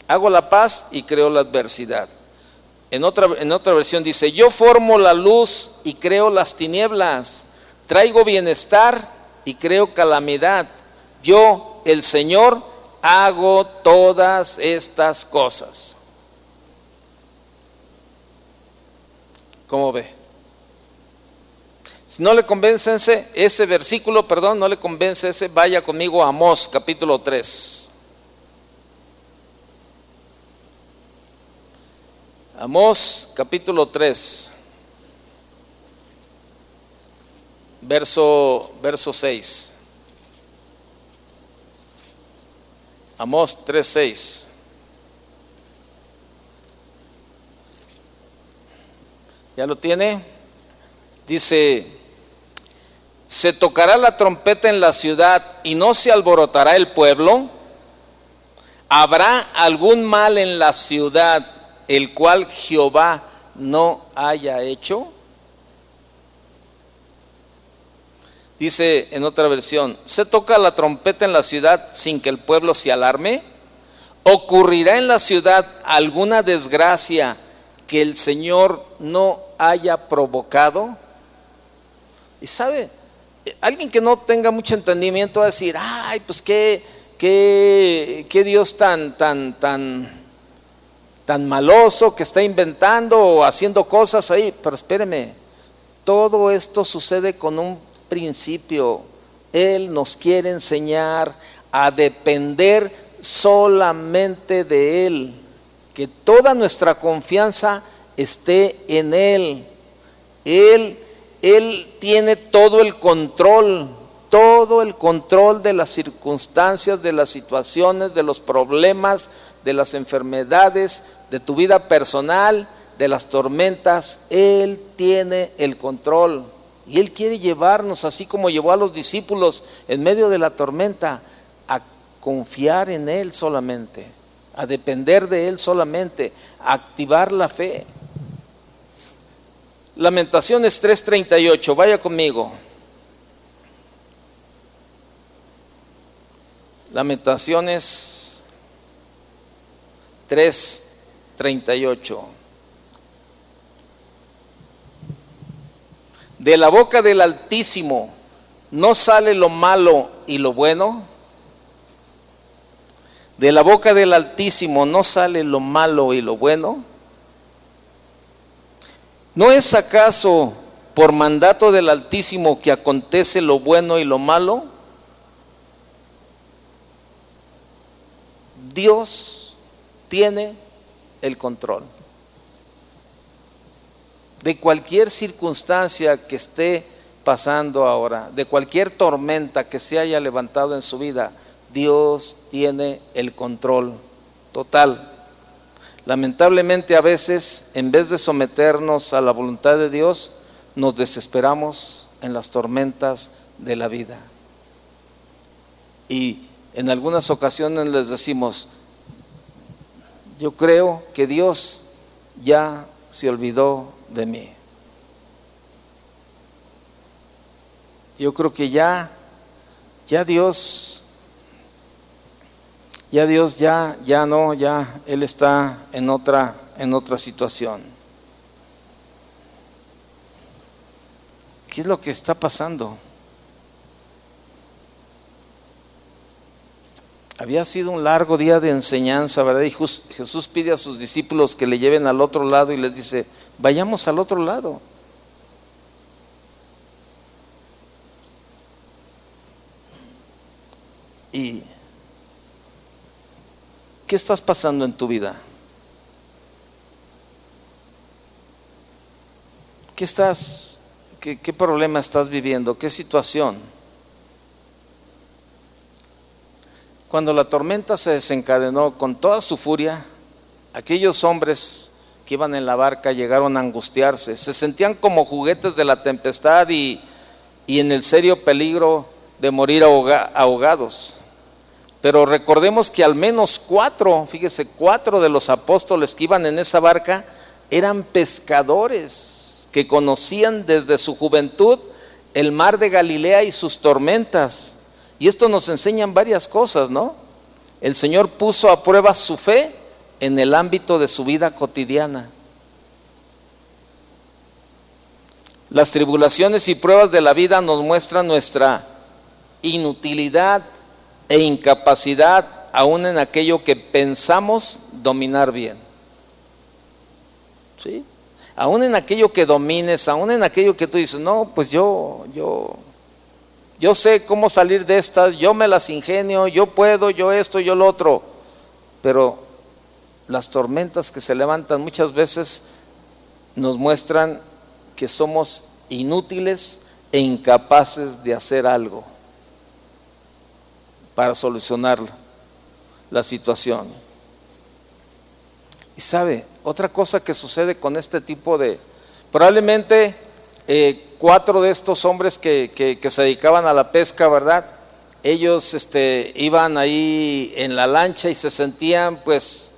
Hago la paz y creo la adversidad. En otra versión dice, yo formo la luz y creo las tinieblas. Traigo bienestar y creo calamidad. Yo, el Señor, hago todas estas cosas. ¿Cómo ve? Si no le convence ese versículo, no le convence ese, vaya conmigo a Amós capítulo 3. Amós capítulo 3, verso 6. Amós 3:6. ¿Ya lo tiene? Dice, se tocará la trompeta en la ciudad y no se alborotará el pueblo. ¿Habrá algún mal en la ciudad el cual Jehová no haya hecho? Dice en otra versión, ¿se toca la trompeta en la ciudad sin que el pueblo se alarme? ¿Ocurrirá en la ciudad alguna desgracia que el Señor no haya provocado. Y sabe, alguien que no tenga mucho entendimiento va a decir, ay, pues qué Dios tan maloso, que está inventando o haciendo cosas ahí. Pero espéreme, todo esto sucede con un principio. Él nos quiere enseñar a depender solamente de Él, que toda nuestra confianza esté en Él. Él tiene todo el control de las circunstancias, de las situaciones, de los problemas, de las enfermedades, de tu vida personal, de las tormentas. Él tiene el control y Él quiere llevarnos, así como llevó a los discípulos en medio de la tormenta, a confiar en Él solamente, a depender de Él solamente, a activar la fe. Lamentaciones 3:38, vaya conmigo. Lamentaciones 3:38. De la boca del Altísimo no sale lo malo y lo bueno. De la boca del Altísimo no sale lo malo y lo bueno. ¿No es acaso por mandato del Altísimo que acontece lo bueno y lo malo? Dios tiene el control de cualquier circunstancia que esté pasando ahora, de cualquier tormenta que se haya levantado en su vida. Dios tiene el control total. Lamentablemente a veces, en vez de someternos a la voluntad de Dios, nos desesperamos en las tormentas de la vida. Y en algunas ocasiones les decimos, yo creo que Dios ya se olvidó de mí. Yo creo que ya Dios no, Él está en otra situación. ¿Qué es lo que está pasando? Había sido un largo día de enseñanza, ¿verdad? Y Jesús pide a sus discípulos que le lleven al otro lado y les dice, vayamos al otro lado. ¿Y qué estás pasando en tu vida? ¿Qué problema estás viviendo? ¿Qué situación? Cuando la tormenta se desencadenó con toda su furia, aquellos hombres que iban en la barca llegaron a angustiarse, se sentían como juguetes de la tempestad y en el serio peligro de morir ahogados. Pero recordemos que al menos 4 de los apóstoles que iban en esa barca eran pescadores que conocían desde su juventud el mar de Galilea y sus tormentas. Y esto nos enseñan varias cosas, ¿no? El Señor puso a prueba su fe en el ámbito de su vida cotidiana. Las tribulaciones y pruebas de la vida nos muestran nuestra inutilidad e incapacidad aún en aquello que pensamos dominar bien. ¿Sí? Aún en aquello que domines, aún en aquello que tú dices, no, pues yo sé cómo salir de estas, yo me las ingenio, yo puedo, yo esto, yo lo otro. Pero las tormentas que se levantan muchas veces nos muestran que somos inútiles e incapaces de hacer algo para solucionar la situación. Y sabe, otra cosa que sucede con este tipo de, probablemente 4 de estos hombres que se dedicaban a la pesca, ¿verdad? Ellos iban ahí en la lancha y se sentían pues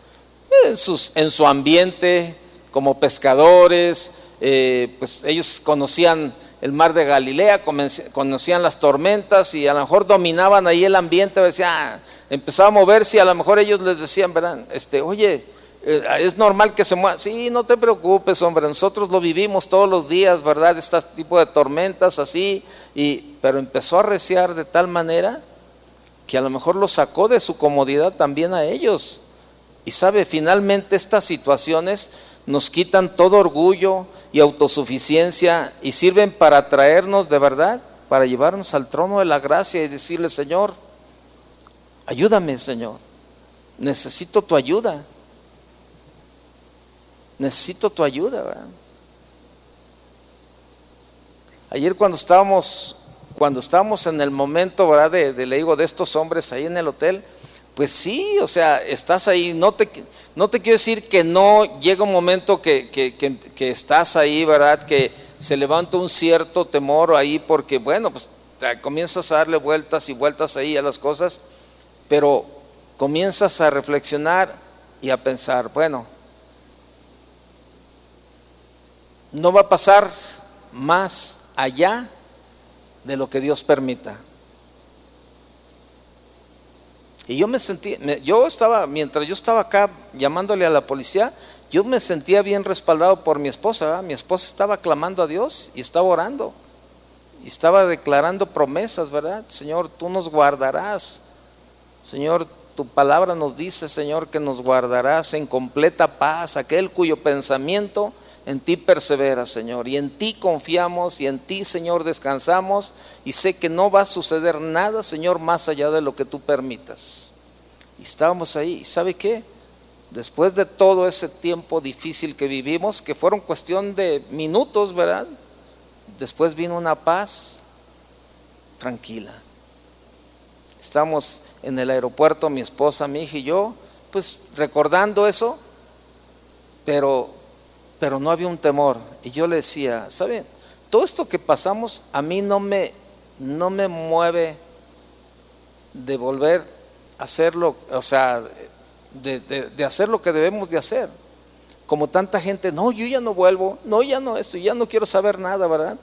en su ambiente como pescadores, pues ellos conocían el mar de Galilea, conocían las tormentas y a lo mejor dominaban ahí el ambiente, empezaba a moverse y a lo mejor ellos les decían, ¿verdad? Oye, Es normal que se mueva. Sí, no te preocupes, hombre, nosotros lo vivimos todos los días, ¿verdad? Este tipo de tormentas así, pero empezó a arreciar de tal manera que a lo mejor lo sacó de su comodidad también a ellos. Y sabe, finalmente estas situaciones nos quitan todo orgullo y autosuficiencia y sirven para traernos de verdad, para llevarnos al trono de la gracia y decirle: Señor, ayúdame, Señor, necesito tu ayuda. Necesito tu ayuda, ¿verdad? Ayer cuando estábamos en el momento, ¿verdad? Le digo, de estos hombres ahí en el hotel, pues sí, o sea, estás ahí, no te quiero decir que no llega un momento que estás ahí, ¿verdad? Que se levanta un cierto temor ahí porque, bueno, pues comienzas a darle vueltas y vueltas ahí a las cosas, pero comienzas a reflexionar y a pensar, bueno, no va a pasar más allá de lo que Dios permita. Y yo mientras yo estaba acá llamándole a la policía, yo me sentía bien respaldado por mi esposa, ¿verdad? Mi esposa estaba clamando a Dios y estaba orando y estaba declarando promesas, ¿verdad? Señor, tú nos guardarás. Señor, tu palabra nos dice, Señor, que nos guardarás en completa paz, aquel cuyo pensamiento en ti persevera, Señor, y en ti confiamos y en ti, Señor, descansamos, y sé que no va a suceder nada, Señor, más allá de lo que tú permitas. Y estábamos ahí, ¿y sabe qué? Después de todo ese tiempo difícil que vivimos, que fueron cuestión de minutos, ¿verdad? Después vino una paz tranquila. Estamos en el aeropuerto, mi esposa, mi hija y yo, pues recordando eso, pero no había un temor. Y yo le decía, ¿sabe? Todo esto que pasamos a mí no me mueve de volver a hacerlo, o sea, de hacer lo que debemos de hacer. Como tanta gente, no, yo ya no vuelvo, no, ya no esto, ya no quiero saber nada, ¿verdad?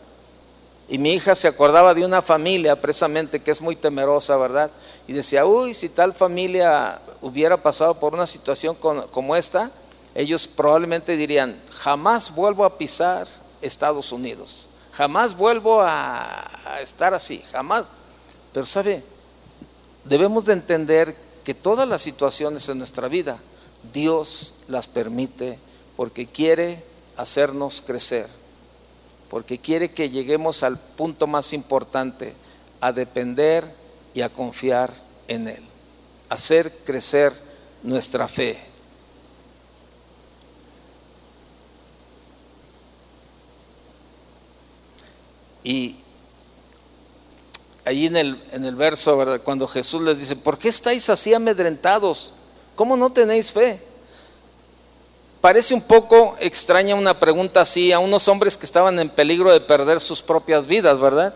Y mi hija se acordaba de una familia precisamente que es muy temerosa, ¿verdad? Y decía, uy, si tal familia hubiera pasado por una situación como esta, ellos probablemente dirían, jamás vuelvo a pisar Estados Unidos, jamás vuelvo a estar así, jamás. Pero ¿sabe? Debemos de entender que todas las situaciones en nuestra vida, Dios las permite porque quiere hacernos crecer, porque quiere que lleguemos al punto más importante, a depender y a confiar en Él, hacer crecer nuestra fe. Y ahí en el verso, ¿verdad? Cuando Jesús les dice, ¿por qué estáis así amedrentados? ¿Cómo no tenéis fe? Parece un poco extraña una pregunta así a unos hombres que estaban en peligro de perder sus propias vidas, ¿verdad?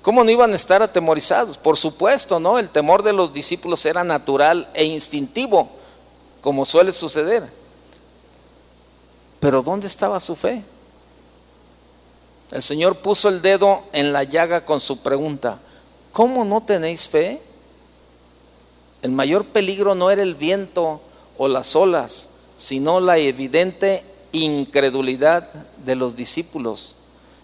¿Cómo no iban a estar atemorizados? Por supuesto, ¿no? El temor de los discípulos era natural e instintivo, como suele suceder. Pero ¿dónde estaba su fe? El Señor puso el dedo en la llaga con su pregunta, ¿cómo no tenéis fe? El mayor peligro no era el viento o las olas, sino la evidente incredulidad de los discípulos.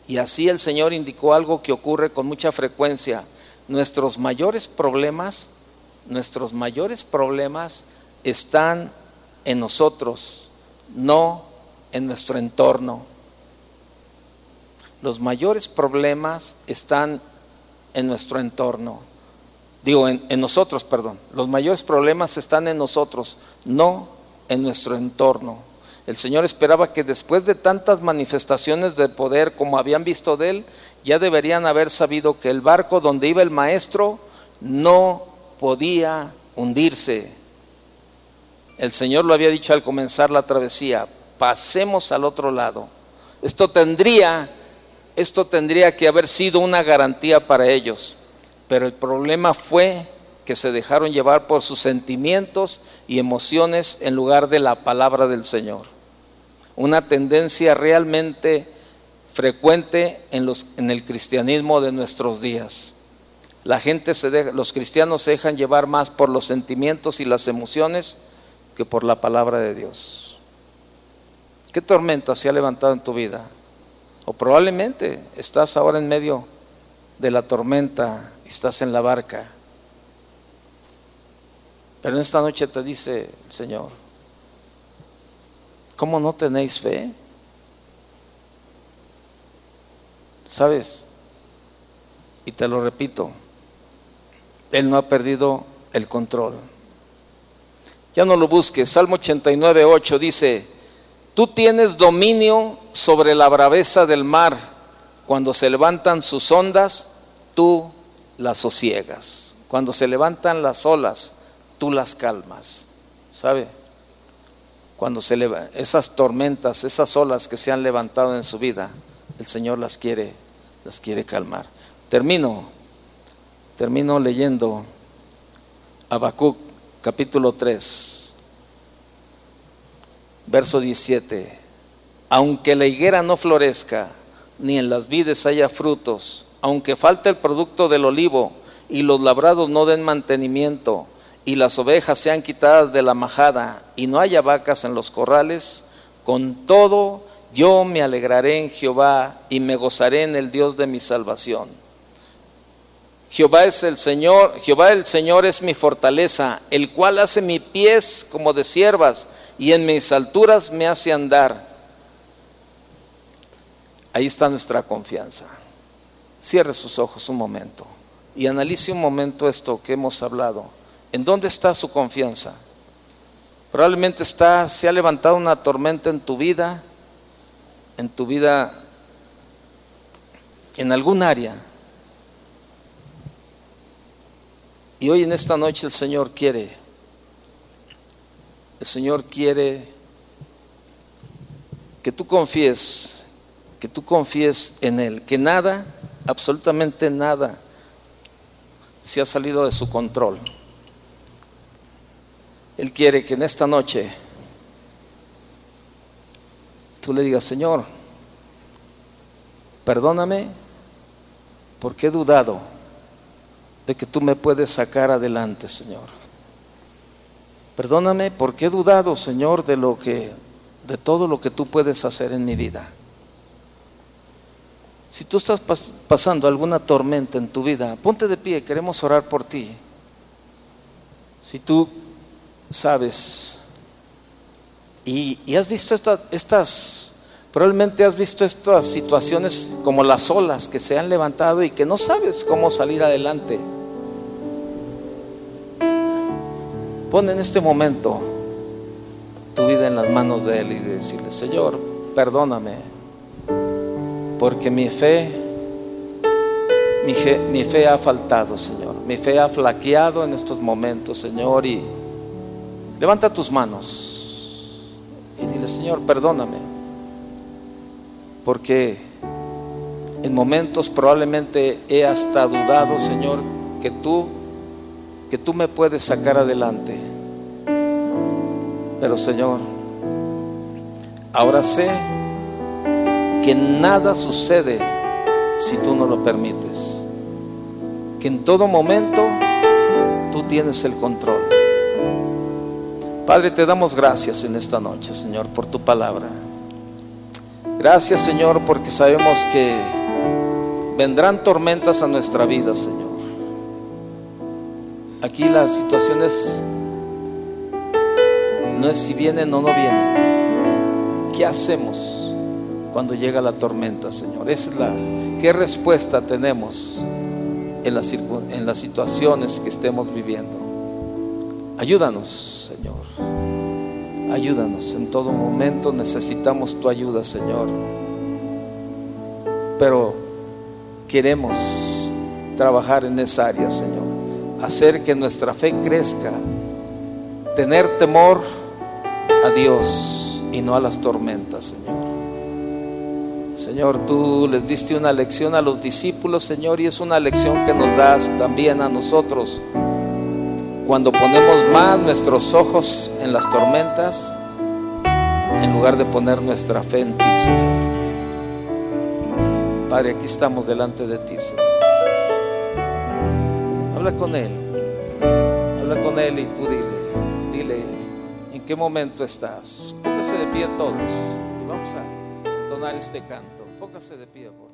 Y así el Señor indicó algo que ocurre con mucha frecuencia. Nuestros mayores problemas están en nosotros, no en nuestro entorno. Los mayores problemas están en nuestro entorno. En nosotros, perdón. Los mayores problemas están en nosotros, no en nuestro entorno. El Señor esperaba que después de tantas manifestaciones de poder como habían visto de Él, ya deberían haber sabido que el barco donde iba el Maestro no podía hundirse. El Señor lo había dicho al comenzar la travesía, pasemos al otro lado. Esto tendría que haber sido una garantía para ellos, pero el problema fue que se dejaron llevar por sus sentimientos y emociones en lugar de la palabra del Señor. Una tendencia realmente frecuente en el cristianismo de nuestros días. Los cristianos se dejan llevar más por los sentimientos y las emociones que por la palabra de Dios. ¿Qué tormenta se ha levantado en tu vida? O probablemente estás ahora en medio de la tormenta, estás en la barca. Pero en esta noche te dice el Señor: ¿cómo no tenéis fe? ¿Sabes? Y te lo repito, Él no ha perdido el control. Ya no lo busques. Salmo 89:8 dice: tú tienes dominio sobre la braveza del mar. Cuando se levantan sus ondas, tú las sosiegas. Cuando se levantan las olas, tú las calmas. ¿Sabe? Cuando esas tormentas, esas olas que se han levantado en su vida, el Señor las quiere calmar. Termino leyendo Habacuc capítulo 3, verso 17. Aunque la higuera no florezca, ni en las vides haya frutos, aunque falte el producto del olivo, y los labrados no den mantenimiento, y las ovejas sean quitadas de la majada, y no haya vacas en los corrales, con todo yo me alegraré en Jehová, y me gozaré en el Dios de mi salvación. Jehová el Señor es mi fortaleza, el cual hace mis pies como de ciervas, y en mis alturas me hace andar. Ahí está nuestra confianza. Cierre sus ojos un momento y analice un momento esto que hemos hablado. ¿En dónde está su confianza? Probablemente se ha levantado una tormenta en tu vida, en algún área. Y hoy en esta noche el Señor quiere que tú confíes en Él, que nada, absolutamente nada, se ha salido de su control. Él quiere que en esta noche tú le digas: Señor, perdóname porque he dudado de que tú me puedes sacar adelante, Señor. Perdóname porque he dudado, Señor, de todo lo que tú puedes hacer en mi vida. Si tú estás pasando alguna tormenta en tu vida, ponte de pie, queremos orar por ti. Si tú sabes y has visto probablemente has visto estas situaciones como las olas que se han levantado y que no sabes cómo salir adelante, pon en este momento tu vida en las manos de Él y decirle: Señor, perdóname, porque mi fe ha faltado, Señor. Mi fe ha flaqueado en estos momentos, Señor. Y levanta tus manos y dile: Señor, perdóname, porque en momentos probablemente he hasta dudado, Señor, que tú me puedes sacar adelante. Pero, Señor, ahora sé que nada sucede si tú no lo permites, que en todo momento tú tienes el control. Padre, te damos gracias en esta noche, Señor, por tu palabra. Gracias, Señor, porque sabemos que vendrán tormentas a nuestra vida, Señor. Aquí la situación no es si vienen o no vienen. ¿Qué hacemos cuando llega la tormenta, Señor? ¿Qué respuesta tenemos en las situaciones que estemos viviendo? Ayúdanos, Señor. Ayúdanos. En todo momento necesitamos tu ayuda, Señor. Pero queremos trabajar en esa área, Señor. Hacer que nuestra fe crezca. Tener temor a Dios y no a las tormentas, Señor. Señor, tú les diste una lección a los discípulos, Señor, y es una lección que nos das también a nosotros. Cuando ponemos más nuestros ojos en las tormentas, en lugar de poner nuestra fe en ti, Señor. Padre, aquí estamos delante de ti, Señor. Habla con Él y tú dile: ¿En qué momento estás? Póngase de pie todos y vamos a entonar este canto. Póngase de pie, por favor.